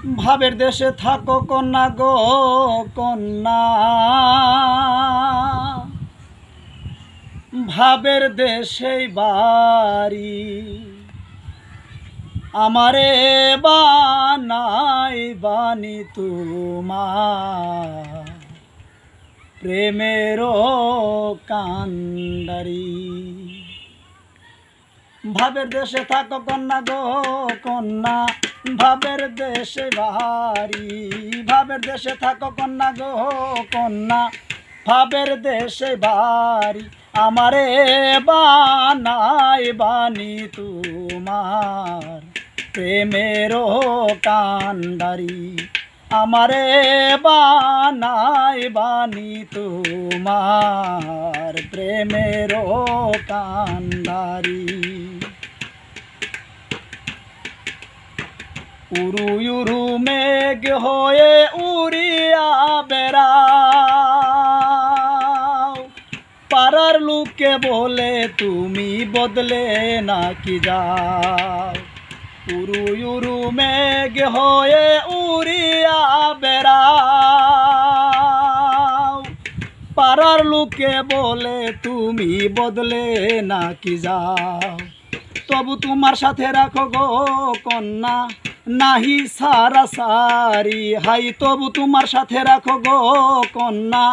ভাবের দেশে থাকো কন্যা গো কন্যা, ভাবের দেশেই বাড়ি। আমারে বানাই বানি তোমার প্রেমেরও কান্ডারি। ভাবের দেশে থাকো কন্যা গো কন্যা, ভাবের দেশে বাড়ি। ভাবের দেশে থাকো কন্যা গো কন্যা, ভাবের দেশে বাড়ি। আমারে বানাই বানি তোমার প্রেমেরও কান্ডারি। আমারে বানাই বানি তোমার প্রেমেরও কান্ডারি। উরু উরু মেঘ হয়ে উড়িয়া বেড়াও, পাড়ার লোকে বলে তুমি বদলে নাকি যাও। উরু উরু মেঘ হয়ে উড়িয়া বেড়াও, পাড়ার লোকে বলে তুমি বদলে নাকি যাও। তবু তোমার সাথে রাখো গো কন্যা নাহি সারা সারি। হাই তবু তোমার সাথে রাখো গো কন্যা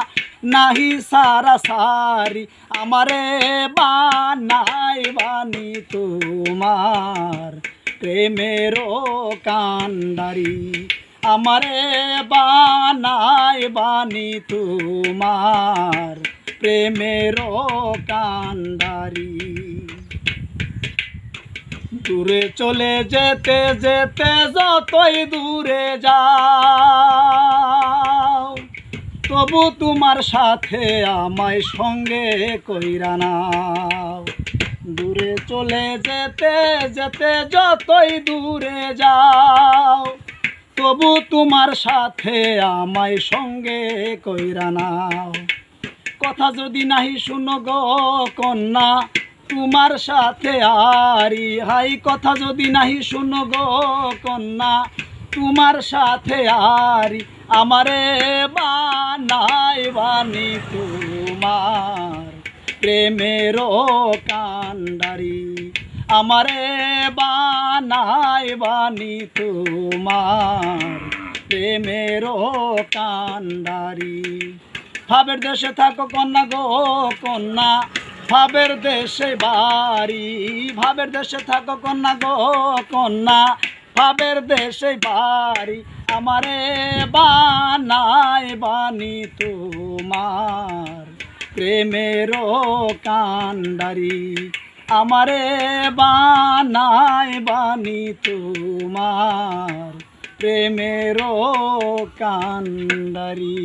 নাহি সারা সারি। আমারে বানাই বানি তোমার প্রেমেরও কান্ডারি। আমারে বানাই বানি তোমার প্রেমেরও কান্ডারি। দূরে চলে যেতে যেতে যতই দূরে যাও, তবু তোমার সাথে আমায় সঙ্গে কইরা নাও। দূরে চলে যেতে যেতে যতই দূরে যাও, তবু তোমার সাথে আমায় সঙ্গে কইরা নাও। কথা যদি নাহি শুনো গো কন্যা তোমার সাথে আরি। হাই কথা যদি নাহি শুনো গো কন্যা তোমার সাথে আরি। আমারে বানাই বানি তোমার প্রেমেরও কান্ডারি। আমারে বানাই বানি তোমার প্রেমেরও কান্ডারি। ভাবের দেশে থাকো কন্যা গো কন্যা, ভাবের দেশে বাড়ি। ভাবের দেশে থাকো কন্যা গো কন্যা, ভাবের দেশে বাড়ি। আমারে বানাই বানি তোমার প্রেমেরও কান্ডারি। আমারে বানাই বানি তোমার প্রেমেরও কান্ডারি।